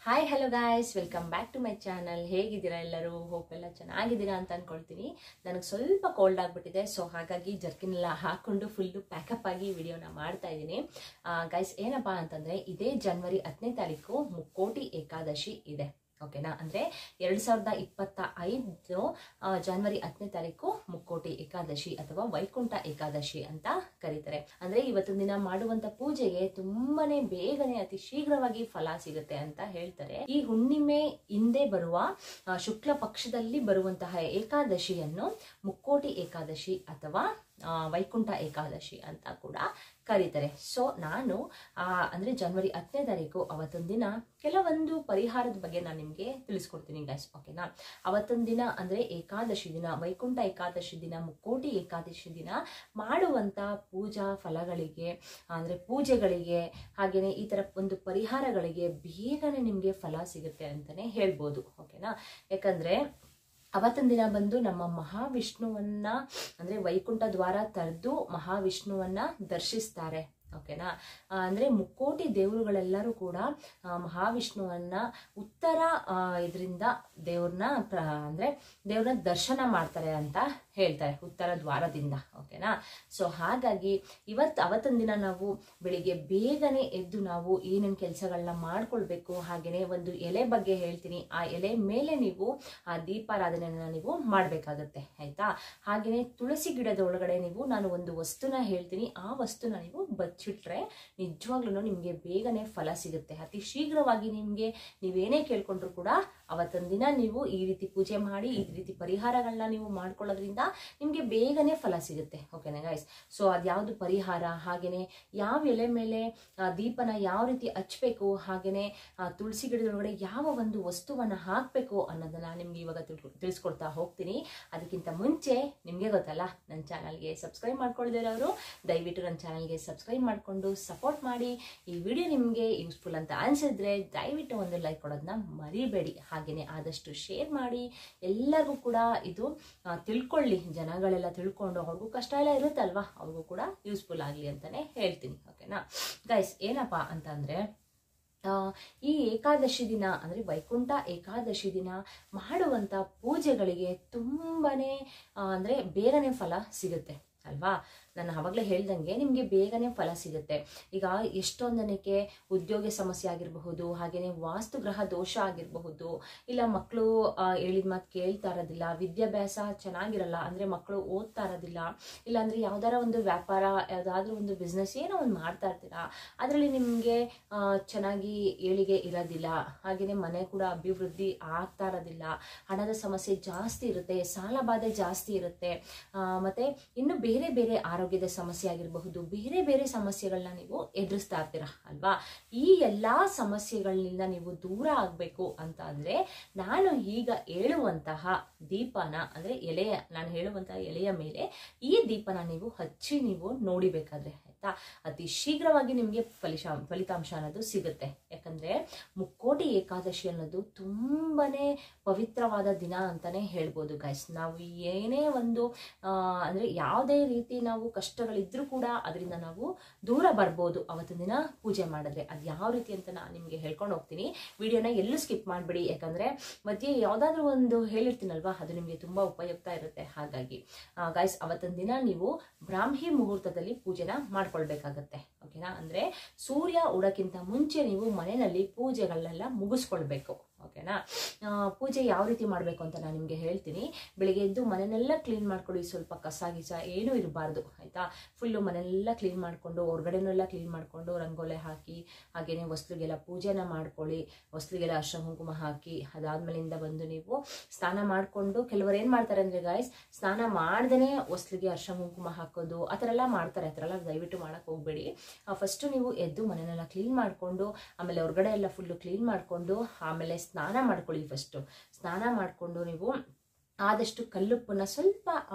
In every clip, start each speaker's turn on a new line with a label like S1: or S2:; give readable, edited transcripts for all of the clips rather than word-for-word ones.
S1: Hi hello guys, welcome back to my channel. ಹೇಗಿದ್ದೀರಾ ಎಲ್ಲರೂ? Hope ಎಲ್ಲ ಚೆನ್ನಾಗಿದ್ದೀರಾ ಅಂತ ಅನ್ಕೊಳ್ತೀನಿ. ನನಗೆ ಸ್ವಲ್ಪ ಕೋಲ್ಡ್ ಆಗಿಬಿಟ್ಟಿದೆ, ಸೊ ಹಾಗಾಗಿ ಜರ್ಕಿನ್ ಎಲ್ಲ ಹಾಕೊಂಡು ಫುಲ್ಲು ಪ್ಯಾಕಪ್ ಆಗಿ ವಿಡಿಯೋನ ಮಾಡ್ತಾ ಇದ್ದೀನಿ. ಗೈಸ್, ಏನಪ್ಪಾ ಅಂತಂದರೆ ಇದೇ ಜನವರಿ 10ನೇ ತಾರೀಕು ಮುಕ್ಕೋಟಿ ಏಕಾದಶಿ ಇದೆ. ಓಕೆನಾ? ಅಂದರೆ 2025 ಜನವರಿ 10ನೇ ತಾರೀಕು ಮುಕ್ಕೋಟಿ ಏಕಾದಶಿ ಅಥವಾ ವೈಕುಂಠ ಏಕಾದಶಿ ಅಂತ ಕರೀತಾರೆ. ಅಂದರೆ ಇವತ್ತಿನ ದಿನ ಮಾಡುವಂಥ ಪೂಜೆಗೆ ತುಂಬಾನೇ ಬೇಗನೆ ಅತಿ ಶೀಘ್ರವಾಗಿ ಫಲ ಸಿಗುತ್ತೆ ಅಂತ ಹೇಳ್ತಾರೆ. ಈ ಹುಣ್ಣಿಮೆ ಹಿಂದೆ ಬರುವ ಶುಕ್ಲ ಪಕ್ಷದಲ್ಲಿ ಬರುವಂತಹ ಏಕಾದಶಿಯನ್ನು ಮುಕ್ಕೋಟಿ ಏಕಾದಶಿ ಅಥವಾ ವೈಕುಂಠ ಏಕಾದಶಿ ಅಂತ ಕೂಡ ಕರೀತಾರೆ. ಸೊ ನಾನು ಅಂದರೆ ಜನವರಿ 10ನೇ ತಾರೀಕು ಅವತ್ತೊಂದು ದಿನ ಕೆಲವೊಂದು ಪರಿಹಾರದ ಬಗ್ಗೆ ನಾನು ನಿಮಗೆ ತಿಳಿಸ್ಕೊಡ್ತೀನಿ ಗೈಸ್. ಓಕೆನಾ? ಅವತ್ತೊಂದು ದಿನ ಅಂದರೆ ಏಕಾದಶಿ ದಿನ, ವೈಕುಂಠ ಏಕಾದಶಿ ದಿನ, ಮುಕ್ಕೋಟಿ ಏಕಾದಶಿ ದಿನ ಮಾಡುವಂಥ ಪೂಜಾ ಫಲಗಳಿಗೆ ಅಂದರೆ ಪೂಜೆಗಳಿಗೆ ಹಾಗೆಯೇ ಈ ಥರ ಒಂದು ಪರಿಹಾರಗಳಿಗೆ ಬೇಗನೆ ನಿಮಗೆ ಫಲ ಸಿಗುತ್ತೆ ಅಂತಲೇ ಹೇಳ್ಬೋದು. ಓಕೆನಾ? ಯಾಕಂದರೆ ಅವತ್ತಿನ ದಿನ ಬಂದು ನಮ್ಮ ಮಹಾವಿಷ್ಣುವನ್ನ ಅಂದರೆ ವೈಕುಂಠ ದ್ವಾರ ತೆರೆದು ಮಹಾವಿಷ್ಣುವನ್ನ ದರ್ಶಿಸ್ತಾರೆ. ಓಕೆನಾ? ಅಂದರೆ ಮುಕ್ಕೋಟಿ ದೇವರುಗಳೆಲ್ಲರೂ ಕೂಡ ಮಹಾವಿಷ್ಣುವನ್ನ ಉತ್ತರ ಇದರಿಂದ ದೇವ್ರನ್ನ ದರ್ಶನ ಮಾಡ್ತಾರೆ ಅಂತ ಹೇಳ್ತಾರೆ, ಉತ್ತರ ದ್ವಾರದಿಂದ. ಓಕೆನಾ? ಸೊ ಹಾಗಾಗಿ ಅವತ್ತೊಂದು ದಿನ ನಾವು ಬೆಳಿಗ್ಗೆ ಬೇಗನೆ ಎದ್ದು ನಾವು ಏನೇನು ಕೆಲಸಗಳನ್ನ ಮಾಡ್ಕೊಳ್ಬೇಕು, ಹಾಗೆಯೇ ಒಂದು ಎಲೆ ಬಗ್ಗೆ ಹೇಳ್ತೀನಿ. ಆ ಎಲೆ ಮೇಲೆ ನೀವು ಆ ದೀಪಾರಾಧನೆಯನ್ನ ನೀವು ಮಾಡಬೇಕಾಗತ್ತೆ. ಆಯ್ತಾ? ಹಾಗೆಯೇ ತುಳಸಿ ಗಿಡದ ಒಳಗಡೆ ನಾನು ಒಂದು ವಸ್ತುನ ಹೇಳ್ತೀನಿ. ಆ ವಸ್ತುನ ನೀವು ಬಚ್ಚಿಟ್ರೆ ನಿಜವಾಗ್ಲೂ ನಿಮಗೆ ಬೇಗನೆ ಫಲ ಸಿಗುತ್ತೆ. ಅತಿ ಶೀಘ್ರವಾಗಿ ನೀವೇನೇ ಕೇಳ್ಕೊಂಡ್ರು ಕೂಡ ಅವತ್ತೊಂದು ದಿನ ನೀವು ಈ ರೀತಿ ಪೂಜೆ ಮಾಡಿ ಈ ರೀತಿ ಪರಿಹಾರಗಳನ್ನ ನೀವು ಮಾಡ್ಕೊಳ್ಳೋದ್ರಿಂದ ನಿಮಗೆ ಬೇಗನೆ ಫಲ ಸಿಗುತ್ತೆ. ಓಕೆನಾ ಗೈಸ್? ಸೊ ಅದ್ಯಾವುದು ಪರಿಹಾರ, ಹಾಗೇನೆ ಯಾವ ಎಲೆ ಮೇಲೆ ದೀಪನ ಯಾವ ರೀತಿ ಹಚ್ಬೇಕು, ಹಾಗೇನೆ ತುಳಸಿ ಗಿಡದೊಳಗಡೆ ಯಾವ ಒಂದು ವಸ್ತುವನ್ನ ಹಾಕ್ಬೇಕು ಅನ್ನೋದನ್ನ ನಿಮ್ಗೆ ಇವಾಗ ತಿಳಿಸ್ಕೊಡ್ತಾ ಹೋಗ್ತೀನಿ. ಅದಕ್ಕಿಂತ ಮುಂಚೆ ನಿಮ್ಗೆ ಗೊತ್ತಲ್ಲ, ನನ್ನ ಚಾನಲ್ಗೆ ಸಬ್ಸ್ಕ್ರೈಬ್ ಮಾಡ್ಕೊಳ್ದಿರೋರು ದಯವಿಟ್ಟು ನನ್ನ ಚಾನಲ್ಗೆ ಸಬ್ಸ್ಕ್ರೈಬ್ ಮಾಡ್ಕೊಂಡು ಸಪೋರ್ಟ್ ಮಾಡಿ. ಈ ವಿಡಿಯೋ ನಿಮಗೆ ಯೂಸ್ಫುಲ್ ಅಂತ ಅನ್ಸಿದ್ರೆ ದಯವಿಟ್ಟು ಒಂದು ಲೈಕ್ ಕೊಡೋದನ್ನ ಮರಿಬೇಡಿ. ಹಾಗೇನೆ ಆದಷ್ಟು ಶೇರ್ ಮಾಡಿ, ಎಲ್ಲರಿಗೂ ಕೂಡ ಇದು ತಿಳ್ಕೊಳ್ಳಿ. ಜನಗಳೆಲ್ಲ ತಿಳ್ಕೊಂಡು ಅವ್ರಿಗೂ ಕಷ್ಟ ಎಲ್ಲ ಇರುತ್ತಲ್ವಾ, ಅವ್ರಿಗೂ ಕೂಡ ಯೂಸ್ಫುಲ್ ಆಗಲಿ ಅಂತಾನೆ ಹೇಳ್ತೀನಿ. ಓಕೆನಾ ಗೈಸ್? ಏನಪ್ಪಾ ಅಂತಂದ್ರೆ ಈ ಏಕಾದಶಿ ದಿನ ಅಂದರೆ ವೈಕುಂಠ ಏಕಾದಶಿ ದಿನ ಮಾಡುವಂಥ ಪೂಜೆಗಳಿಗೆ ತುಂಬಾನೇ ಅಂದರೆ ಬೇಗನೆ ಫಲ ಸಿಗುತ್ತೆ ಅಲ್ವಾ? ನಾನು ಆವಾಗಲೇ ಹೇಳ್ದಂಗೆ ನಿಮಗೆ ಬೇಗನೆ ಫಲ ಸಿಗುತ್ತೆ. ಈಗ ಎಷ್ಟೊಂದು ಜನಕ್ಕೆ ಉದ್ಯೋಗ ಸಮಸ್ಯೆ ಆಗಿರಬಹುದು, ಹಾಗೆಯೇ ವಾಸ್ತುಗ್ರಹ ದೋಷ ಆಗಿರಬಹುದು, ಇಲ್ಲ ಮಕ್ಕಳು ಹೇಳಿದ ಮಾತು ಕೇಳ್ತಾ ಇರೋದಿಲ್ಲ, ವಿದ್ಯಾಭ್ಯಾಸ ಚೆನ್ನಾಗಿರಲ್ಲ ಅಂದರೆ ಮಕ್ಕಳು ಓದ್ತಾ ಇರೋದಿಲ್ಲ, ಇಲ್ಲಾಂದರೆ ಯಾವ್ದಾರ ಒಂದು ವ್ಯಾಪಾರ, ಯಾವುದಾದ್ರೂ ಒಂದು ಬಿಸ್ನೆಸ್ ಏನೋ ಒಂದು ಮಾಡ್ತಾ ಇರ್ತೀರಾ, ಅದರಲ್ಲಿ ನಿಮಗೆ ಚೆನ್ನಾಗಿ ಏಳಿಗೆ ಇರೋದಿಲ್ಲ, ಹಾಗೆಯೇ ಮನೆ ಕೂಡ ಅಭಿವೃದ್ಧಿ ಆಗ್ತಾ ಇರೋದಿಲ್ಲ, ಹಣದ ಸಮಸ್ಯೆ ಜಾಸ್ತಿ ಇರುತ್ತೆ, ಸಾಲ ಬಾಧೆ ಜಾಸ್ತಿ ಇರುತ್ತೆ, ಮತ್ತು ಇನ್ನು ಬೇರೆ ಬೇರೆ ಆರೋಗ್ಯದ ಸಮಸ್ಯೆ ಆಗಿರಬಹುದು, ಬೇರೆ ಬೇರೆ ಸಮಸ್ಯೆಗಳನ್ನ ನೀವು ಎದುರಿಸ್ತಾ ಇರ್ತೀರಾ ಅಲ್ವಾ? ಈ ಎಲ್ಲಾ ಸಮಸ್ಯೆಗಳಿಂದ ನೀವು ದೂರ ಆಗ್ಬೇಕು ಅಂತ ಅಂದ್ರೆ ನಾನು ಈಗ ಹೇಳುವಂತಹ ದೀಪನ ಅಂದ್ರೆ ನಾನು ಹೇಳುವಂತಹ ಎಲೆಯ ಮೇಲೆ ಈ ದೀಪನ ನೀವು ಹಚ್ಚಿ ನೀವು ನೋಡಿಬೇಕಾದ್ರೆ ಆಯ್ತಾ, ಅತಿ ಶೀಘ್ರವಾಗಿ ನಿಮ್ಗೆ ಫಲಿತಾಂಶ ಅನ್ನೋದು ಸಿಗುತ್ತೆ. ಯಾಕಂದ್ರೆ ಮುಕ್ಕೋಟಿ ಏಕಾದಶಿ ಅನ್ನೋದು ತುಂಬಾನೇ ಪವಿತ್ರವಾದ ದಿನ ಅಂತಾನೆ ಹೇಳ್ಬೋದು ಗೈಸ್. ನಾವು ಏನೇ ಒಂದು ಅಂದ್ರೆ ಯಾವುದೇ ರೀತಿ ನಾವು ಕಷ್ಟಗಳಿದ್ರೂ ಕೂಡ ಅದರಿಂದ ನಾವು ದೂರ ಬರ್ಬೋದು ಅವತ್ತಿನ ದಿನ ಪೂಜೆ ಮಾಡಿದ್ರೆ. ಅದು ಯಾವ ರೀತಿ ಅಂತ ನಾನು ನಿಮಗೆ ಹೇಳ್ಕೊಂಡು ಹೋಗ್ತೀನಿ. ವಿಡಿಯೋನ ಎಲ್ಲೂ ಸ್ಕಿಪ್ ಮಾಡ್ಬಿಡಿ, ಯಾಕಂದ್ರೆ ಮಧ್ಯೆ ಯಾವ್ದಾದ್ರು ಒಂದು ಹೇಳಿರ್ತೀನಲ್ವಾ, ಅದು ನಿಮಗೆ ತುಂಬಾ ಉಪಯುಕ್ತ ಇರುತ್ತೆ. ಹಾಗಾಗಿ ಗೈಸ್, ಅವತ್ತಿನ ದಿನ ನೀವು ಬ್ರಾಹ್ಮಿ ಮುಹೂರ್ತದಲ್ಲಿ ಪೂಜೆನ ಮಾಡ್ಕೊಳ್ಬೇಕಾಗತ್ತೆ. ಓಕೆನಾ? ಅಂದ್ರೆ ಸೂರ್ಯ ಉಡಕ್ಕಿಂತ ಮುಂಚೆ ನೀವು ಮನೆಯಲ್ಲಿ ಪೂಜೆಗಳನ್ನೆಲ್ಲ ಮುಗಿಸ್ಕೊಳ್ಬೇಕು. ಓಕೆನಾ? ಪೂಜೆ ಯಾವ ರೀತಿ ಮಾಡಬೇಕು ಅಂತ ನಾನು ನಿಮಗೆ ಹೇಳ್ತೀನಿ. ಬೆಳಿಗ್ಗೆ ಎದ್ದು ಮನೆಯೆಲ್ಲ ಕ್ಲೀನ್ ಮಾಡ್ಕೊಳ್ಳಿ, ಸ್ವಲ್ಪ ಕಸ ಗಿಸ ಏನೂ ಇರಬಾರ್ದು ಆಯ್ತಾ. ಫುಲ್ಲು ಮನೆಯೆಲ್ಲ ಕ್ಲೀನ್ ಮಾಡಿಕೊಂಡು, ಹೊರಗಡೆನೆಲ್ಲ ಕ್ಲೀನ್ ಮಾಡಿಕೊಂಡು, ರಂಗೋಲೆ ಹಾಕಿ, ಹಾಗೇನೆ ಹೊಸ್ಲಿಗೆಲ್ಲ ಪೂಜೆನ ಮಾಡ್ಕೊಳ್ಳಿ, ಹೊಸ್ಲಿಗೆಲ್ಲ ಅರ್ಶಿನ ಕುಂಕುಮ ಹಾಕಿ, ಅದಾದ್ಮೇಲಿಂದ ಬಂದು ನೀವು ಸ್ನಾನ ಮಾಡಿಕೊಂಡು, ಕೆಲವರು ಏನು ಮಾಡ್ತಾರೆ ಅಂದರೆ ಗಾಯ್ಸ್, ಸ್ನಾನ ಮಾಡ್ದೇ ಹೊಸ್ಲಿಗೆ ಅರ್ಶಿನ ಕುಂಕುಮ ಹಾಕೋದು ಆ ಥರ ಎಲ್ಲ ಮಾಡ್ತಾರೆ. ಆ ಥರ ಎಲ್ಲ ದಯವಿಟ್ಟು ಮಾಡಕ್ಕೆ ಹೋಗ್ಬೇಡಿ. ಫಸ್ಟು ನೀವು ಎದ್ದು ಮನೆಯೆಲ್ಲ ಕ್ಲೀನ್ ಮಾಡಿಕೊಂಡು, ಆಮೇಲೆ ಹೊರಗಡೆ ಎಲ್ಲ ಫುಲ್ಲು ಕ್ಲೀನ್ ಮಾಡಿಕೊಂಡು, ಆಮೇಲೆ ಸ್ನಾನ ಮಾಡ್ಕೊಳ್ಳಿ. ಫಸ್ಟು ಸ್ನಾನ ಮಾಡಿಕೊಂಡು ನೀವು ಆದಷ್ಟು ಕಲ್ಲುಪ್ಪನ್ನ ಸ್ವಲ್ಪ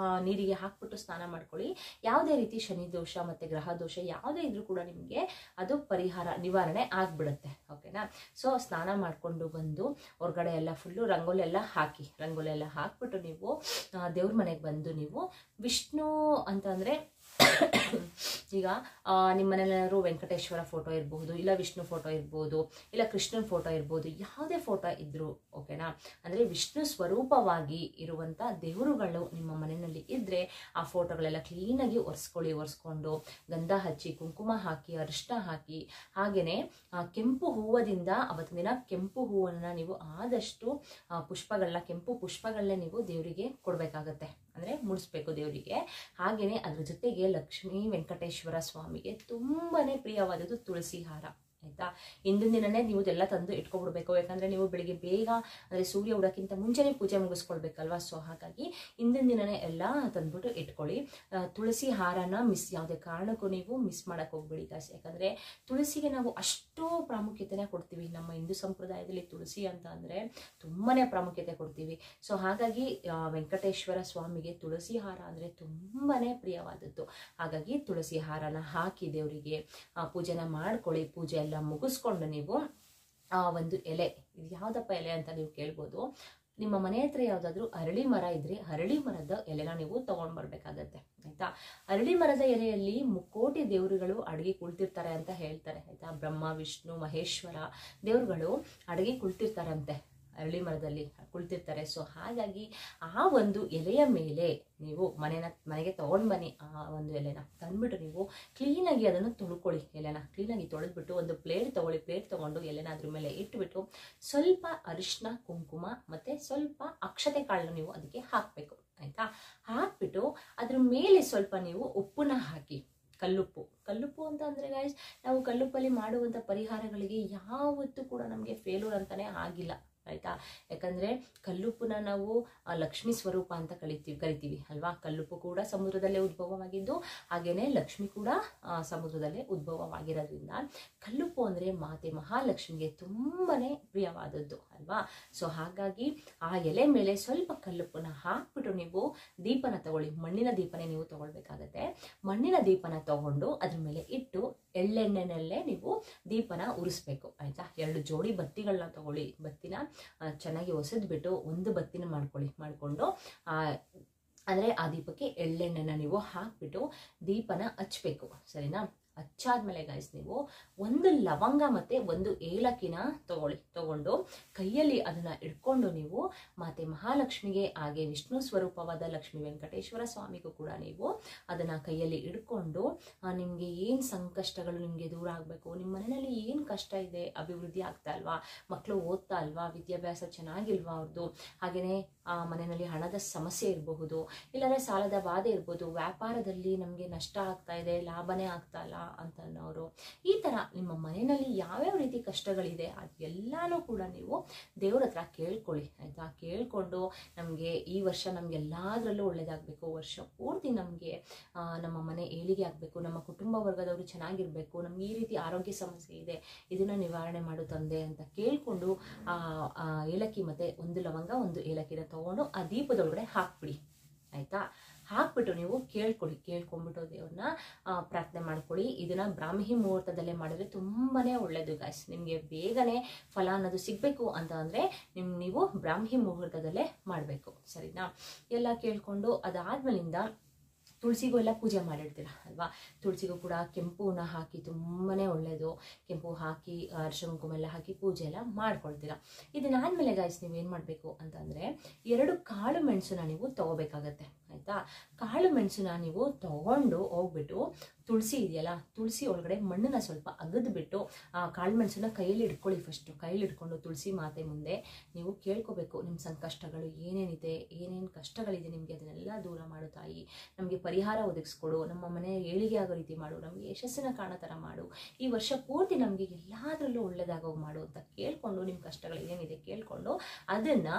S1: ನೀರಿಗೆ ಹಾಕ್ಬಿಟ್ಟು ಸ್ನಾನ ಮಾಡ್ಕೊಳ್ಳಿ. ಯಾವುದೇ ರೀತಿ ಶನಿ ದೋಷ ಮತ್ತು ಗ್ರಹ ದೋಷ ಯಾವುದೇ ಇದ್ರೂ ಕೂಡ ನಿಮಗೆ ಅದು ನಿವಾರಣೆ ಆಗ್ಬಿಡುತ್ತೆ. ಓಕೆನಾ? ಸೊ ಸ್ನಾನ ಮಾಡಿಕೊಂಡು ಬಂದು ಹೊರಗಡೆ ಎಲ್ಲ ಫುಲ್ಲು ರಂಗೋಲಿ ಎಲ್ಲ ಹಾಕ್ಬಿಟ್ಟು ನೀವು ದೇವ್ರ ಮನೆಗೆ ಬಂದು ನೀವು ವಿಷ್ಣು ಅಂತ ಅಂದರೆ ಈಗ ನಿಮ್ಮ ಮನೇಲೇನಾದ್ರು ವೆಂಕಟೇಶ್ವರ ಫೋಟೋ ಇರಬಹುದು, ಇಲ್ಲ ವಿಷ್ಣು ಫೋಟೋ ಇರ್ಬೋದು, ಇಲ್ಲ ಕೃಷ್ಣನ ಫೋಟೋ ಇರ್ಬೋದು, ಯಾವುದೇ ಫೋಟೋ ಇದ್ರು ಓಕೆನಾ. ಅಂದರೆ ವಿಷ್ಣು ಸ್ವರೂಪವಾಗಿ ಇರುವಂಥ ದೇವರುಗಳು ನಿಮ್ಮ ಮನೆಯಲ್ಲಿ ಇದ್ದರೆ ಆ ಫೋಟೋಗಳೆಲ್ಲ ಕ್ಲೀನಾಗಿ ಒರೆಸ್ಕೊಂಡು ಗಂಧ ಹಚ್ಚಿ ಕುಂಕುಮ ಹಾಕಿ ಅರಿಶಿನ ಹಾಕಿ, ಹಾಗೆಯೇ ಕೆಂಪು ಹೂವದಿಂದ ಅವತ್ತಿನ ದಿನ ಕೆಂಪು ಹೂವನ್ನು ನೀವು ಆದಷ್ಟು ಕೆಂಪು ಪುಷ್ಪಗಳನ್ನೇ ನೀವು ದೇವರಿಗೆ ಕೊಡಬೇಕಾಗತ್ತೆ, ಅಂದರೆ ಮುಡಿಸ್ಬೇಕು ದೇವರಿಗೆ. ಹಾಗೆಯೇ ಅದ್ರ ಜೊತೆಗೆ ಲಕ್ಷ್ಮೀ ವೆಂಕಟೇಶ್ವರ ಸ್ವಾಮಿಗೆ ತುಂಬಾನೇ ಪ್ರಿಯವಾದದ್ದು ತುಳಸಿ ಹಾರ ಆಯ್ತಾ. ಹಿಂದಿನ ದಿನನೇ ನೀವು ಇದೆಲ್ಲ ತಂದು ಇಟ್ಕೊಬಿಡ್ಬೇಕು, ಯಾಕಂದ್ರೆ ನೀವು ಬೆಳಿಗ್ಗೆ ಬೇಗ ಅಂದರೆ ಸೂರ್ಯ ಉಡೋಕ್ಕಿಂತ ಮುಂಚೆನೇ ಪೂಜೆ ಮುಗಿಸ್ಕೊಳ್ಬೇಕಲ್ವಾ. ಸೊ ಹಾಗಾಗಿ ಹಿಂದಿನ ದಿನನೇ ಎಲ್ಲ ತಂದ್ಬಿಟ್ಟು ಇಟ್ಕೊಳ್ಳಿ. ತುಳಸಿ ಹಾರನ ಯಾವುದೇ ಕಾರಣಕ್ಕೂ ನೀವು ಮಿಸ್ ಮಾಡಕ್ಕೆ ಹೋಗ್ಬೇಡಿ ಗಾಯ್ಸ್, ಯಾಕಂದರೆ ತುಳಸಿಗೆ ನಾವು ಅಷ್ಟೋ ಪ್ರಾಮುಖ್ಯತೆನ ಕೊಡ್ತೀವಿ. ನಮ್ಮ ಹಿಂದೂ ಸಂಪ್ರದಾಯದಲ್ಲಿ ತುಳಸಿ ಅಂತ ಅಂದರೆ ತುಂಬಾ ಪ್ರಾಮುಖ್ಯತೆ ಕೊಡ್ತೀವಿ. ಸೊ ಹಾಗಾಗಿ ವೆಂಕಟೇಶ್ವರ ಸ್ವಾಮಿಗೆ ತುಳಸಿ ಹಾರ ಅಂದರೆ ತುಂಬಾ ಪ್ರಿಯವಾದದ್ದು. ಹಾಗಾಗಿ ತುಳಸಿ ಹಾರನ ಹಾಕಿ ದೇವರಿಗೆ ಪೂಜೆನ ಮಾಡ್ಕೊಳ್ಳಿ. ಪೂಜೆ ಎಲ್ಲ ಮುಗಿಸ್ಕೊಂಡು ನೀವು ಒಂದು ಎಲೆ, ಇದು ಯಾವುದಪ್ಪ ಎಲೆ ಅಂತ ನೀವು ಕೇಳ್ಬೋದು. ನಿಮ್ಮ ಮನೆ ಹತ್ರ ಯಾವುದಾದ್ರೂ ಅರಳಿ ಮರ ಇದ್ರೆ ಅರಳಿ ಮರದ ಎಲೆನ ನೀವು ತಗೊಂಡ್ ಬರ್ಬೇಕಾಗತ್ತೆ ಆಯ್ತಾ. ಅರಳಿ ಮರದ ಎಲೆಯಲ್ಲಿ ಮುಕ್ಕೋಟಿ ದೇವರುಗಳು ಅಡಗಿ ಕುಳಿತಿರ್ತಾರೆ ಅಂತ ಹೇಳ್ತಾರೆ ಆಯ್ತಾ. ಬ್ರಹ್ಮ ವಿಷ್ಣು ಮಹೇಶ್ವರ ದೇವರುಗಳು ಅಡಗಿ ಕುಳಿತಿರ್ತಾರಂತೆ, ಅರಳಿ ಮರದಲ್ಲಿ ಕುಳಿತಿರ್ತಾರೆ. ಸೊ ಹಾಗಾಗಿ ಆ ಒಂದು ಎಲೆಯ ಮೇಲೆ ನೀವು ಮನೆಗೆ ತಗೊಂಡು ಬನ್ನಿ. ಆ ಒಂದು ಎಲೆನ ತಂದ್ಬಿಟ್ಟು ನೀವು ಕ್ಲೀನಾಗಿ ಅದನ್ನು ತೊಳ್ಕೊಳ್ಳಿ. ಎಲೆನ ಕ್ಲೀನಾಗಿ ತೊಳೆದ್ಬಿಟ್ಟು ಒಂದು ಪ್ಲೇಟ್ ತಗೊಂಡು ಎಲೆನ ಅದ್ರ ಮೇಲೆ ಇಟ್ಬಿಟ್ಟು ಸ್ವಲ್ಪ ಅರಿಶಿನ ಕುಂಕುಮ ಮತ್ತೆ ಸ್ವಲ್ಪ ಅಕ್ಷತೆ ಕಾಳನ್ನು ನೀವು ಅದಕ್ಕೆ ಹಾಕಬೇಕು ಆಯ್ತಾ. ಹಾಕ್ಬಿಟ್ಟು ಅದ್ರ ಮೇಲೆ ಸ್ವಲ್ಪ ನೀವು ಉಪ್ಪನ್ನ ಹಾಕಿ, ಕಲ್ಲುಪ್ಪು ಅಂತ ಅಂದರೆ ಗೈಸ್, ನಾವು ಕಲ್ಲುಪ್ಪಲ್ಲಿ ಮಾಡುವಂಥ ಪರಿಹಾರಗಳಿಗೆ ಯಾವತ್ತೂ ಕೂಡ ನಮಗೆ ಫೇಲ್ಯೂರ್ ಅಂತಾನೆ ಆಗಿಲ್ಲ ಆಯ್ತಾ. ಯಾಕಂದರೆ ಕಲ್ಲುಪ್ಪನ್ನ ನಾವು ಲಕ್ಷ್ಮೀ ಸ್ವರೂಪ ಅಂತ ಕರಿತೀವಿ ಅಲ್ವಾ. ಕಲ್ಲುಪ್ಪು ಕೂಡ ಸಮುದ್ರದಲ್ಲೇ ಉದ್ಭವವಾಗಿದ್ದು, ಹಾಗೇನೆ ಲಕ್ಷ್ಮಿ ಕೂಡ ಸಮುದ್ರದಲ್ಲೇ ಉದ್ಭವವಾಗಿರೋದ್ರಿಂದ ಕಲ್ಲುಪ್ಪು ಅಂದರೆ ಮಾತೆ ಮಹಾಲಕ್ಷ್ಮಿಗೆ ತುಂಬಾನೇ ಪ್ರಿಯವಾದದ್ದು ಅಲ್ವಾ. ಸೊ ಹಾಗಾಗಿ ಆ ಎಲೆ ಮೇಲೆ ಸ್ವಲ್ಪ ಕಲ್ಲುಪ್ಪನ್ನ ಹಾಕ್ಬಿಟ್ಟು ನೀವು ದೀಪನ ತಗೊಳ್ಳಿ. ಮಣ್ಣಿನ ದೀಪನೇ ನೀವು ತಗೊಳ್ಬೇಕಾಗತ್ತೆ. ಮಣ್ಣಿನ ದೀಪನ ತಗೊಂಡು ಅದ್ರ ಮೇಲೆ ಇಟ್ಟು ಎಳ್ಳೆಣ್ಣೆನಲ್ಲೇ ನೀವು ದೀಪನ ಉರಿಸ್ಬೇಕು ಆಯ್ತಾ. 2 ಜೋಡಿ ಬತ್ತಿಗಳನ್ನ ತಗೊಳ್ಳಿ. ಬತ್ತಿನ ಚೆನ್ನಾಗಿ ಒಸೆದ್ಬಿಟ್ಟು ಒಂದು ಬತ್ತಿನ ಮಾಡ್ಕೊಂಡು ಅಂದರೆ ಆ ದೀಪಕ್ಕೆ ಎಳ್ಳೆಣ್ಣೆನ ನೀವು ಹಾಕ್ಬಿಟ್ಟು ದೀಪನ ಹಚ್ಬೇಕು ಸರಿನಾ. ಹಚ್ಚಾದ್ಮೇಲೆ ಗೈಸ್ ನೀವು ಒಂದು ಲವಂಗ ಮತ್ತೆ ಒಂದು ಏಲಕ್ಕಿನ ತಗೊಂಡು ಕೈಯಲ್ಲಿ ಅದನ್ನ ಇಟ್ಕೊಂಡು ನೀವು ಮಾತೆ ಮಹಾಲಕ್ಷ್ಮಿಗೆ ಹಾಗೆ ವಿಷ್ಣು ಸ್ವರೂಪವಾದ ಲಕ್ಷ್ಮೀ ವೆಂಕಟೇಶ್ವರ ಸ್ವಾಮಿಗೂ ಕೂಡ ನೀವು ಅದನ್ನ ಕೈಯಲ್ಲಿ ಇಟ್ಕೊಂಡು ನಿಮ್ಗೆ ಏನ್ ಸಂಕಷ್ಟಗಳು ನಿಮ್ಗೆ ದೂರ ಆಗ್ಬೇಕು, ನಿಮ್ಮ ಮನೆಯಲ್ಲಿ ಏನ್ ಕಷ್ಟ ಇದೆ, ಅಭಿವೃದ್ಧಿ ಆಗ್ತಾ ಅಲ್ವಾ, ಮಕ್ಕಳು ಓದ್ತಾ ಅಲ್ವಾ, ವಿದ್ಯಾಭ್ಯಾಸ ಚೆನ್ನಾಗಿಲ್ವಾ ಅವ್ರದ್ದು, ಹಾಗೇನೆ ಮನೆಯಲ್ಲಿ ಹಣದ ಸಮಸ್ಯೆ ಇರಬಹುದು, ಇಲ್ಲಾಂದ್ರೆ ಸಾಲದ ಬಾಧೆ ಇರ್ಬೋದು, ವ್ಯಾಪಾರದಲ್ಲಿ ನಮ್ಗೆ ನಷ್ಟ ಆಗ್ತಾ ಇದೆ, ಲಾಭನೇ ಆಗ್ತಾ ಇಲ್ಲ ಅಂತ ಅನ್ನೋರು, ಈ ತರ ನಿಮ್ಮ ಮನೆಯಲ್ಲಿ ಯಾವ್ಯಾವ ರೀತಿ ಕಷ್ಟಗಳಿದೆ ಅದೆಲ್ಲಾನು ಕೂಡ ನೀವು ದೇವ್ರ ಹತ್ರ ಕೇಳ್ಕೊಳ್ಳಿ ಆಯ್ತಾ. ಕೇಳ್ಕೊಂಡು ನಮ್ಗೆ ಈ ವರ್ಷ ನಮ್ಗೆಲ್ಲಾದ್ರಲ್ಲೂ ಒಳ್ಳೇದಾಗ್ಬೇಕು, ವರ್ಷ ಪೂರ್ತಿ ನಮ್ಗೆ ನಮ್ಮ ಮನೆ ಏಳಿಗೆ ಆಗ್ಬೇಕು, ನಮ್ಮ ಕುಟುಂಬ ವರ್ಗದವರು ಚೆನ್ನಾಗಿರ್ಬೇಕು, ನಮ್ಗೆ ಈ ರೀತಿ ಆರೋಗ್ಯ ಸಮಸ್ಯೆ ಇದೆ, ಇದನ್ನ ನಿವಾರಣೆ ಮಾಡು ತಂದೆ ಅಂತ ಕೇಳ್ಕೊಂಡು ಏಲಕ್ಕಿ ಮತ್ತೆ ಒಂದು ಲವಂಗ ಒಂದು ಏಲಕ್ಕಿನ ತಗೊಂಡು ಆ ದೀಪದೊಳಗಡೆ ಹಾಕ್ಬಿಡಿ ಆಯ್ತಾ. ಹಾಕ್ಬಿಟ್ಟು ನೀವು ಕೇಳ್ಕೊಂಡ್ಬಿಟ್ಟು ದೇವ್ರನ್ನ ಪ್ರಾರ್ಥನೆ ಮಾಡ್ಕೊಳ್ಳಿ. ಇದನ್ನ ಬ್ರಾಹ್ಮಿ ಮುಹೂರ್ತದಲ್ಲೇ ಮಾಡಿದ್ರೆ ತುಂಬಾನೇ ಒಳ್ಳೇದು ಗಾಯ್ಸ್. ನಿಮ್ಗೆ ಬೇಗನೆ ಫಲ ಅನ್ನೋದು ಸಿಗ್ಬೇಕು ಅಂತ ಅಂದ್ರೆ ನೀವು ಬ್ರಾಹ್ಮಿ ಮುಹೂರ್ತದಲ್ಲೇ ಮಾಡ್ಬೇಕು ಸರಿನಾ. ಎಲ್ಲ ಕೇಳ್ಕೊಂಡು ಅದಾದ್ಮೇಲಿಂದ ತುಳಸಿಗೂ ಎಲ್ಲ ಪೂಜೆ ಮಾಡಿರ್ತೀರ ಅಲ್ವಾ. ತುಳಸಿಗೂ ಕೂಡ ಕೆಂಪು ಹೂನ ಹಾಕಿ ತುಂಬಾನೇ ಒಳ್ಳೇದು. ಕೆಂಪು ಹಾಕಿ ಅರಿಶಿನ ಕುಂಕುಮ ಎಲ್ಲ ಹಾಕಿ ಪೂಜೆ ಎಲ್ಲ ಮಾಡ್ಕೊಳ್ತೀರಾ. ಇದನ್ನಾದ್ಮೇಲೆ ಗಾಯ್ಸ್ ನೀವು ಏನ್ ಮಾಡ್ಬೇಕು ಅಂತಂದ್ರೆ 2 ಕಾಳು ಮೆಣಸನ್ನ ನೀವು ತಗೋಬೇಕಾಗತ್ತೆ ಆಯ್ತಾ. ಕಾಳು ಮೆಣಸನ್ನ ನೀವು ತಗೊಂಡು ಹೋಗ್ಬಿಟ್ಟು ತುಳಸಿ ಇದೆಯಲ್ಲ, ತುಳಸಿ ಒಳಗಡೆ ಮಣ್ಣನ್ನ ಸ್ವಲ್ಪ ಅಗದ್ಬಿಟ್ಟು ಕಾಳು ಮೆಣಸನ್ನ ಕೈಯಲ್ಲಿ ಇಟ್ಕೊಳ್ಳಿ. ಫಸ್ಟ್ ಕೈಯಲ್ಲಿ ಇಟ್ಕೊಂಡು ತುಳಸಿ ಮಾತೆ ಮುಂದೆ ನೀವು ಕೇಳ್ಕೋಬೇಕು, ನಿಮ್ಮ ಸಂಕಷ್ಟಗಳು ಏನೇನಿದೆ, ಏನೇನು ಕಷ್ಟಗಳಿದೆ ನಿಮ್ಗೆ ಅದನ್ನೆಲ್ಲ ದೂರ ಮಾಡು ತಾಯಿ, ನಮ್ಗೆ ಪರಿಹಾರ ಒದಗಿಸ್ಕೊಡು, ನಮ್ಮ ಮನೆ ಏಳಿಗೆ ಆಗೋ ರೀತಿ ಮಾಡು, ನಮ್ಗೆ ಯಶಸ್ಸಿನ ಕಾಣೋ ಥರ ಮಾಡು, ಈ ವರ್ಷ ಪೂರ್ತಿ ನಮ್ಗೆ ಎಲ್ಲಾದ್ರಲ್ಲೂ ಒಳ್ಳೇದಾಗೋ ಮಾಡು ಅಂತ ಕೇಳ್ಕೊಂಡು ನಿಮ್ಮ ಕಷ್ಟಗಳು ಏನೇನಿದೆ ಕೇಳ್ಕೊಂಡು ಅದನ್ನ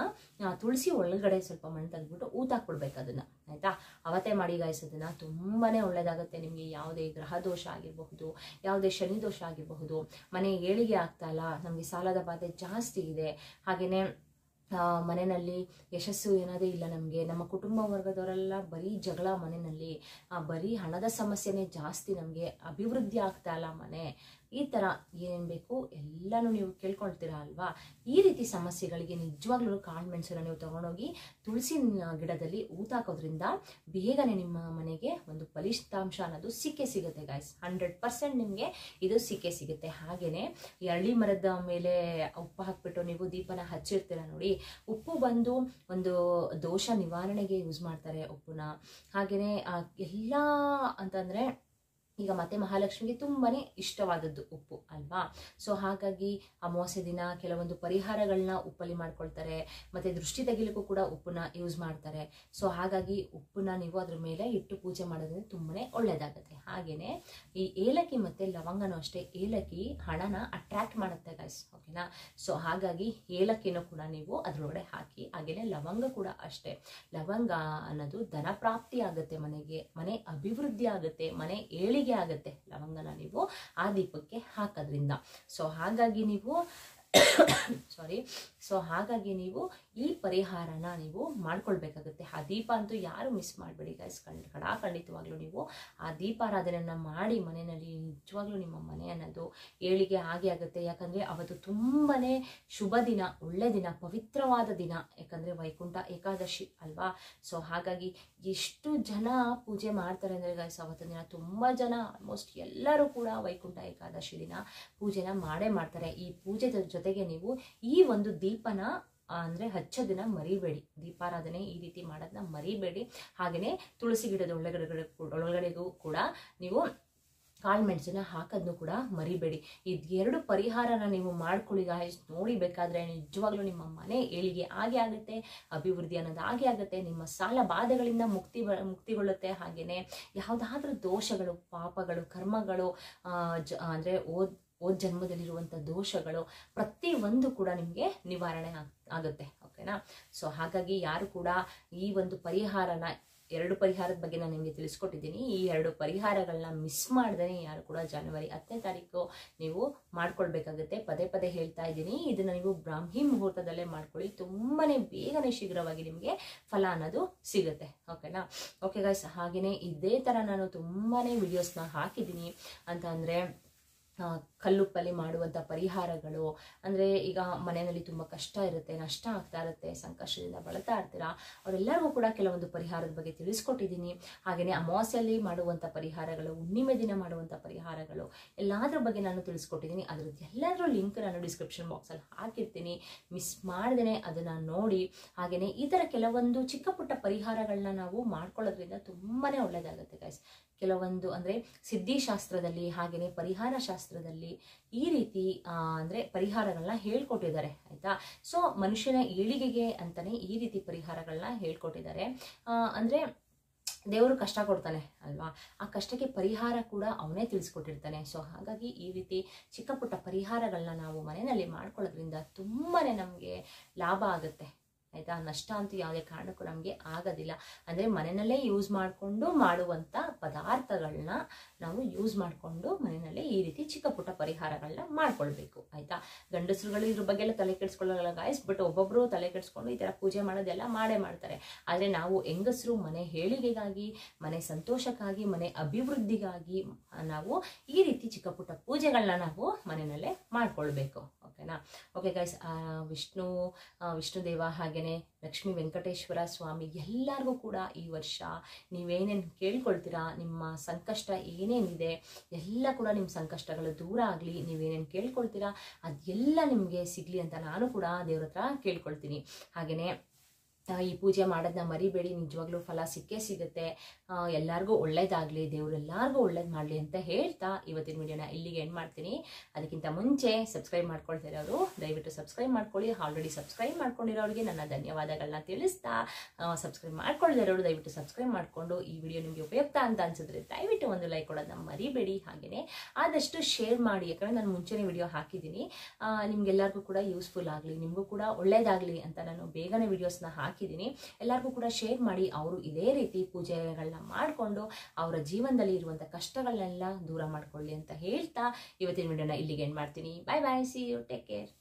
S1: ತುಳಸಿ ಒಳಗಡೆ ಸ್ವಲ್ಪ ಮಣ್ಣು ತೆಗೆದ್ಬಿಟ್ಟು ಊತಾಕ್ಬಿಡ್ಬೇಕು ಅದನ್ನ ಆಯ್ತಾ. ಅವತ್ತೇ ಮಾಡಿ ಗಾಯ್ಸ್, ಅದನ್ನ ತುಂಬಾನೇ ಒಳ್ಳೇದಾಗುತ್ತೆ ನಿಮ್ಗೆ. ಯಾವುದೇ ಗ್ರಹ ದೋಷ ಆಗಿರಬಹುದು, ಯಾವುದೇ ಶನಿ ದೋಷ ಆಗಿರಬಹುದು, ಮನೆ ಏಳಿಗೆ ಆಗ್ತಾ ಇಲ್ಲ, ನಮ್ಗೆ ಸಾಲದ ಬಾಧೆ ಜಾಸ್ತಿ ಇದೆ, ಹಾಗೇನೆ ಮನೆಯಲ್ಲಿ ಯಶಸ್ಸು ಏನಾದೇ ಇಲ್ಲ ನಮಗೆ, ನಮ್ಮ ಕುಟುಂಬ ವರ್ಗದವರೆಲ್ಲ ಬರೀ ಜಗಳ, ಮನೆಯಲ್ಲಿ ಬರೀ ಹಣದ ಸಮಸ್ಯೆನೇ ಜಾಸ್ತಿ, ನಮಗೆ ಅಭಿವೃದ್ಧಿ ಆಗ್ತಾ ಇಲ್ಲ ಮನೆ, ಈ ಥರ ಏನೇನು ಬೇಕು ಎಲ್ಲನೂ ನೀವು ಕೇಳ್ಕೊಳ್ತೀರಾ ಅಲ್ವಾ. ಈ ರೀತಿ ಸಮಸ್ಯೆಗಳಿಗೆ ನಿಜವಾಗ್ಲೂ ಕಾಳು ಮೆಣಸನ್ನು ನೀವು ತಗೊಂಡೋಗಿ ತುಳಸಿ ಗಿಡದಲ್ಲಿ ಊತಾಕೋದ್ರಿಂದ ಬೇಗನೆ ನಿಮ್ಮ ಮನೆಗೆ ಒಂದು ಫಲಿತಾಂಶ ಅನ್ನೋದು ಸಿಗುತ್ತೆ ಗಾಯ್ಸ್. 100% ನಿಮಗೆ ಇದು ಸಿಗುತ್ತೆ. ಹಾಗೆಯೇ ಅರಳಿ ಮರದ ಮೇಲೆ ಉಪ್ಪು ಹಾಕ್ಬಿಟ್ಟು ನೀವು ದೀಪನ ಹಚ್ಚಿರ್ತೀರ ನೋಡಿ. ಉಪ್ಪು ಬಂದು ಒಂದು ದೋಷ ನಿವಾರಣೆಗೆ ಯೂಸ್ ಮಾಡ್ತಾರೆ ಉಪ್ಪುನ. ಹಾಗೆಯೇ ಎಲ್ಲ ಅಂತಂದರೆ ಈಗ ಮತ್ತೆ ಮಹಾಲಕ್ಷ್ಮಿಗೆ ತುಂಬಾನೇ ಇಷ್ಟವಾದದ್ದು ಉಪ್ಪು ಅಲ್ವಾ. ಸೊ ಹಾಗಾಗಿ ಅಮಾವಾಸ್ಯೆ ದಿನ ಕೆಲವೊಂದು ಪರಿಹಾರಗಳನ್ನ ಉಪ್ಪಲ್ಲಿ ಮಾಡ್ಕೊಳ್ತಾರೆ. ಮತ್ತೆ ದೃಷ್ಟಿ ತೆಗಿಲಿಕ್ಕೂ ಕೂಡ ಉಪ್ಪನ್ನ ಯೂಸ್ ಮಾಡ್ತಾರೆ. ಸೊ ಹಾಗಾಗಿ ಉಪ್ಪನ್ನ ನೀವು ಅದ್ರ ಮೇಲೆ ಇಟ್ಟು ಪೂಜೆ ಮಾಡೋದ್ರಿಂದ ತುಂಬಾನೇ ಒಳ್ಳೇದಾಗುತ್ತೆ. ಹಾಗೇನೆ ಈ ಏಲಕ್ಕಿ ಮತ್ತೆ ಲವಂಗನೂ ಅಷ್ಟೇ. ಏಲಕ್ಕಿ ಹಣನ ಅಟ್ರಾಕ್ಟ್ ಮಾಡುತ್ತೆ ಗೈಸ್, ಓಕೆನಾ. ಸೊ ಹಾಗಾಗಿ ಏಲಕ್ಕಿನೂ ಕೂಡ ನೀವು ಅದ್ರೊಳಗಡೆ ಹಾಕಿ. ಹಾಗೇನೆ ಲವಂಗ ಕೂಡ ಅಷ್ಟೇ. ಲವಂಗ ಅನ್ನೋದು ಧನ ಪ್ರಾಪ್ತಿ ಆಗುತ್ತೆ ಮನೆಗೆ, ಮನೆ ಅಭಿವೃದ್ಧಿ ಆಗುತ್ತೆ, ಮನೆ ಏಳಿಗೆ ಆಗುತ್ತೆ ಲವಂಗನ ನೀವು ಆ ದೀಪಕ್ಕೆ ಹಾಕೋದ್ರಿಂದ. ಸೊ ಹಾಗಾಗಿ ನೀವು ನೀವು ಈ ಪರಿಹಾರನ ನೀವು ಮಾಡ್ಕೊಳ್ಬೇಕಾಗುತ್ತೆ. ಆ ದೀಪ ಅಂತೂ ಯಾರು ಮಿಸ್ ಮಾಡಬೇಡಿ ಗೈಸ್. ಖಂಡಿತವಾಗ್ಲೂ ನೀವು ಆ ದೀಪಾರಾಧನೆಯನ್ನ ಮಾಡಿ ಮನೆಯಲ್ಲಿ ನಿಜವಾಗ್ಲೂ ನಿಮ್ಮ ಮನೆ ಅನ್ನೋದು ಏಳಿಗೆ ಆಗುತ್ತೆ. ಯಾಕಂದ್ರೆ ಅವತ್ತು ತುಂಬಾನೇ ಶುಭ ದಿನ, ಒಳ್ಳೆ ದಿನ, ಪವಿತ್ರವಾದ ದಿನ. ಯಾಕಂದ್ರೆ ವೈಕುಂಠ ಏಕಾದಶಿ ಅಲ್ವಾ. ಸೊ ಹಾಗಾಗಿ ಎಷ್ಟು ಜನ ಪೂಜೆ ಮಾಡ್ತಾರೆ ಅಂದ್ರೆ ಗೈಸ್, ಅವತ್ತಿನ ದಿನ ತುಂಬಾ ಜನ, ಆಲ್ಮೋಸ್ಟ್ ಎಲ್ಲರೂ ಕೂಡ ವೈಕುಂಠ ಏಕಾದಶಿ ದಿನ ಪೂಜೆನ ಮಾಡೇ ಮಾಡ್ತಾರೆ. ಈ ಪೂಜೆ ಜೊತೆಗೆ ನೀವು ಈ ಒಂದು ದೀಪನ ಅಂದ್ರೆ ಹಚ್ಚೋದನ್ನ ಮರಿಬೇಡಿ. ದೀಪಾರಾಧನೆ ಈ ರೀತಿ ಮಾಡೋದನ್ನ ಮರಿಬೇಡಿ. ಹಾಗೆಯೇ ತುಳಸಿ ಗಿಡದ ಒಳಗಡೆಗೂ ಕೂಡ ನೀವು ಕಾಳು ಮೆಣಸನ್ನ ಹಾಕೋದನ್ನು ಕೂಡ ಮರಿಬೇಡಿ. ಇದೆರಡು ಪರಿಹಾರನ ನೀವು ಮಾಡ್ಕೊಳ್ಳಿ ಗಾಯ್ಸ್. ನೋಡಿ ಬೇಕಾದ್ರೆ ನಿಜವಾಗ್ಲೂ ನಿಮ್ಮ ಮನೆ ಏಳಿಗೆ ಆಗುತ್ತೆ, ಅಭಿವೃದ್ಧಿ ಅನ್ನೋದು ಆಗುತ್ತೆ. ನಿಮ್ಮ ಸಾಲ ಬಾಧೆಗಳಿಂದ ಮುಕ್ತಿಗೊಳ್ಳುತ್ತೆ. ಹಾಗೇನೆ ಯಾವುದಾದ್ರೂ ದೋಷಗಳು, ಪಾಪಗಳು, ಕರ್ಮಗಳು, ಅಂದ್ರೆ ಓದ್ ಜನ್ಮದಲ್ಲಿರುವಂಥ ದೋಷಗಳು ಪ್ರತಿಯೊಂದು ಕೂಡ ನಿಮಗೆ ನಿವಾರಣೆ ಆಗುತ್ತೆ, ಓಕೆನಾ. ಸೊ ಹಾಗಾಗಿ ಯಾರು ಕೂಡ ಈ ಒಂದು ಪರಿಹಾರನ, 2 ಪರಿಹಾರದ ಬಗ್ಗೆ ನಾನು ನಿಮಗೆ ತಿಳಿಸ್ಕೊಟ್ಟಿದ್ದೀನಿ. ಈ 2 ಪರಿಹಾರಗಳನ್ನ ಮಿಸ್ ಮಾಡ್ದೇ ಯಾರು ಕೂಡ ಜನವರಿ 10ನೇ ತಾರೀಕು ನೀವು ಮಾಡ್ಕೊಳ್ಬೇಕಾಗುತ್ತೆ. ಪದೇ ಹೇಳ್ತಾ ಇದ್ದೀನಿ, ಇದನ್ನ ನೀವು ಬ್ರಾಹ್ಮಿ ಮುಹೂರ್ತದಲ್ಲೇ ಮಾಡ್ಕೊಳ್ಳಿ. ತುಂಬಾನೇ ಬೇಗನೆ ಶೀಘ್ರವಾಗಿ ನಿಮಗೆ ಫಲ ಅನ್ನೋದು ಸಿಗುತ್ತೆ, ಓಕೆನಾ. ಓಕೆ ಗೈಸ್, ಹಾಗೇನೆ ಇದೇ ತರ ನಾನು ತುಂಬಾನೇ ವಿಡಿಯೋಸ್ನ ಹಾಕಿದ್ದೀನಿ. ಅಂತ ಅಂದ್ರೆ ಕಲ್ಲುಪ್ಪಲ್ಲಿ ಮಾಡುವಂಥ ಪರಿಹಾರಗಳು, ಅಂದರೆ ಈಗ ಮನೆಯಲ್ಲಿ ತುಂಬ ಕಷ್ಟ ಇರುತ್ತೆ, ನಷ್ಟ ಆಗ್ತಾ ಇರುತ್ತೆ, ಸಂಕಷ್ಟದಿಂದ ಬಳಲ್ತಾ ಇರ್ತೀರಾ, ಅವರೆಲ್ಲರಿಗೂ ಕೂಡ ಕೆಲವೊಂದು ಪರಿಹಾರದ ಬಗ್ಗೆ ತಿಳಿಸ್ಕೊಟ್ಟಿದ್ದೀನಿ. ಹಾಗೆಯೇ ಅಮಾವಾಸ್ಯೆಯಲ್ಲಿ ಮಾಡುವಂಥ ಪರಿಹಾರಗಳು, ಹುಣ್ಣಿಮೆ ದಿನ ಮಾಡುವಂಥ ಪರಿಹಾರಗಳು ಎಲ್ಲಾದ್ರ ಬಗ್ಗೆ ನಾನು ತಿಳಿಸ್ಕೊಟ್ಟಿದ್ದೀನಿ. ಅದ್ರದ್ದು ಎಲ್ಲಾದ್ರೂ ಲಿಂಕ್ ನಾನು ಡಿಸ್ಕ್ರಿಪ್ಷನ್ ಬಾಕ್ಸಲ್ಲಿ ಹಾಕಿರ್ತೀನಿ, ಮಿಸ್ ಮಾಡ್ದೇ ಅದನ್ನು ನೋಡಿ. ಹಾಗೆಯೇ ಈ ಥರ ಕೆಲವೊಂದು ಚಿಕ್ಕ ಪುಟ್ಟ ಪರಿಹಾರಗಳನ್ನ ನಾವು ಮಾಡ್ಕೊಳ್ಳೋದ್ರಿಂದ ತುಂಬಾ ಒಳ್ಳೆಯದಾಗುತ್ತೆ ಗೈಸ್. ಕೆಲವೊಂದು ಅಂದರೆ ಸಿದ್ಧಿಶಾಸ್ತ್ರದಲ್ಲಿ ಹಾಗೆಯೇ ಪರಿಹಾರ ಶಾಸ್ತ್ರದಲ್ಲಿ ಈ ರೀತಿ ಅಂದರೆ ಪರಿಹಾರಗಳನ್ನ ಹೇಳ್ಕೊಟ್ಟಿದ್ದಾರೆ, ಆಯಿತಾ. ಸೊ ಮನುಷ್ಯನ ಏಳಿಗೆಗೆ ಅಂತಲೇ ಈ ರೀತಿ ಪರಿಹಾರಗಳನ್ನ ಹೇಳ್ಕೊಟ್ಟಿದ್ದಾರೆ. ಅಂದರೆ ದೇವರು ಕಷ್ಟ ಕೊಡ್ತಾನೆ ಅಲ್ವಾ, ಆ ಕಷ್ಟಕ್ಕೆ ಪರಿಹಾರ ಕೂಡ ಅವನೇ ತಿಳಿಸ್ಕೊಟ್ಟಿರ್ತಾನೆ. ಸೊ ಹಾಗಾಗಿ ಈ ರೀತಿ ಚಿಕ್ಕ ಪುಟ್ಟ ಪರಿಹಾರಗಳನ್ನ ನಾವು ಮನೆಯಲ್ಲಿ ಮಾಡ್ಕೊಳ್ಳೋದ್ರಿಂದ ತುಂಬಾ ನಮಗೆ ಲಾಭ ಆಗುತ್ತೆ, ಆಯಿತಾ. ನಷ್ಟ ಅಂತೂ ಯಾವುದೇ ಕಾರಣಕ್ಕೂ ನಮಗೆ ಆಗೋದಿಲ್ಲ. ಅಂದರೆ ಮನೆಯಲ್ಲೇ ಯೂಸ್ ಮಾಡಿಕೊಂಡು ಮಾಡುವಂಥ ಪದಾರ್ಥಗಳನ್ನ ನಾವು ಯೂಸ್ ಮಾಡಿಕೊಂಡು ಮನೆಯಲ್ಲೇ ಈ ರೀತಿ ಚಿಕ್ಕ ಪುಟ್ಟ ಪರಿಹಾರಗಳನ್ನ ಮಾಡ್ಕೊಳ್ಬೇಕು, ಆಯಿತಾ. ಗಂಡಸರುಗಳು ಇದ್ರ ಬಗ್ಗೆ ಎಲ್ಲ ತಲೆ ಕೆಡಿಸ್ಕೊಳ್ಳಲ್ಲ ಗಾಯ್ಸ್. ಬಟ್ ಒಬ್ಬೊಬ್ಬರು ತಲೆ ಕೆಡಿಸ್ಕೊಂಡು ಈ ಥರ ಪೂಜೆ ಮಾಡೋದೆಲ್ಲ ಮಾಡ್ತಾರೆ. ಆದರೆ ನಾವು ಹೆಂಗಸರು ಮನೆ ಏಳಿಗೆಗಾಗಿ, ಮನೆ ಸಂತೋಷಕ್ಕಾಗಿ, ಮನೆ ಅಭಿವೃದ್ಧಿಗಾಗಿ ನಾವು ಈ ರೀತಿ ಚಿಕ್ಕ ಪುಟ್ಟ ಪೂಜೆಗಳನ್ನ ನಾವು ಮನೆಯಲ್ಲೇ ಮಾಡ್ಕೊಳ್ಬೇಕು, ಓಕೆನಾ. ಓಕೆ ಗೈಸ್, ವಿಷ್ಣುದೇವ ಹಾಗೆ ಲಕ್ಷ್ಮೀ ವೆಂಕಟೇಶ್ವರ ಸ್ವಾಮಿ ಎಲ್ಲರಿಗೂ ಕೂಡ ಈ ವರ್ಷ ನೀವೇನೇನು ಕೇಳ್ಕೊಳ್ತೀರಾ, ನಿಮ್ಮ ಸಂಕಷ್ಟ ಏನೇನಿದೆ ಎಲ್ಲ ಕೂಡ ನಿಮ್ಮ ಸಂಕಷ್ಟಗಳು ದೂರ ಆಗಲಿ. ನೀವೇನೇನು ಕೇಳ್ಕೊಳ್ತೀರಾ ಅದೆಲ್ಲ ನಿಮಗೆ ಸಿಗಲಿ ಅಂತ ನಾನು ಕೂಡ ದೇವ್ರ ಹತ್ರ ಕೇಳ್ಕೊಳ್ತೀನಿ. ಹಾಗೆಯೇ ಈ ಪೂಜೆ ಮಾಡೋದನ್ನ ಮರಿಬೇಡಿ, ನಿಜವಾಗ್ಲೂ ಫಲ ಸಿಗುತ್ತೆ. ಎಲ್ಲರಿಗೂ ಒಳ್ಳೇದಾಗಲಿ, ದೇವ್ರು ಎಲ್ಲರಿಗೂ ಒಳ್ಳೇದು ಮಾಡಲಿ ಅಂತ ಹೇಳ್ತಾ ಇವತ್ತಿನ ವಿಡಿಯೋನ ಇಲ್ಲಿಗೆ ಎಂಡ್ ಮಾಡ್ತೀನಿ. ಅದಕ್ಕಿಂತ ಮುಂಚೆ ಸಬ್ಸ್ಕ್ರೈಬ್ ಮಾಡ್ಕೊಳ್ತಿರೋರು ದಯವಿಟ್ಟು ಸಬ್ಸ್ಕ್ರೈಬ್ ಮಾಡ್ಕೊಳ್ಳಿ. ಆಲ್ರೆಡಿ ಸಬ್ಸ್ಕ್ರೈಬ್ ಮಾಡ್ಕೊಂಡಿರೋರಿಗೆ ನನ್ನ ಧನ್ಯವಾದಗಳನ್ನ ತಿಳಿಸ್ತಾ, ಸಬ್ಸ್ಕ್ರೈಬ್ ಮಾಡ್ಕೊಳ್ಳಿರೋರು ದಯವಿಟ್ಟು ಸಬ್ಸ್ಕ್ರೈಬ್ ಮಾಡಿಕೊಂಡು ಈ ವಿಡಿಯೋ ನಿಮಗೆ ಉಪಯುಕ್ತ ಅಂತ ಅನ್ಸಿದ್ರೆ ದಯವಿಟ್ಟು ಒಂದು ಲೈಕ್ ಕೊಡೋದನ್ನ ಮರಿಬೇಡಿ. ಹಾಗೆಯೇ ಆದಷ್ಟು ಶೇರ್ ಮಾಡಿ, ಯಾಕಂದರೆ ನಾನು ಮುಂಚೆನೇ ವಿಡಿಯೋ ಹಾಕಿದ್ದೀನಿ. ನಿಮ್ಗೆಲ್ಲರಿಗೂ ಕೂಡ ಯೂಸ್ಫುಲ್ ಆಗಲಿ, ನಿಮಗೂ ಕೂಡ ಒಳ್ಳೇದಾಗಲಿ ಅಂತ ನಾನು ಬೇಗನೆ ವಿಡಿಯೋಸ್ನ ಹಾಕಿದ್ದೀನಿ. ಎಲ್ಲರಿಗೂ ಕೂಡ ಶೇರ್ ಮಾಡಿ, ಅವರು ಇದೇ ರೀತಿ ಪೂಜೆಗಳನ್ನ ಮಾಡಿಕೊಂಡು ಅವರ ಜೀವನದಲ್ಲಿ ಇರುವಂಥ ಕಷ್ಟಗಳನ್ನೆಲ್ಲ ದೂರ ಮಾಡ್ಕೊಳ್ಳಿ ಅಂತ ಹೇಳ್ತಾ ಇವತ್ತಿನ ವಿಡಿಯೋನ ಇಲ್ಲಿಗೆ ಎಂಡ್ ಮಾಡ್ತೀನಿ. Bye bye, see you, take care.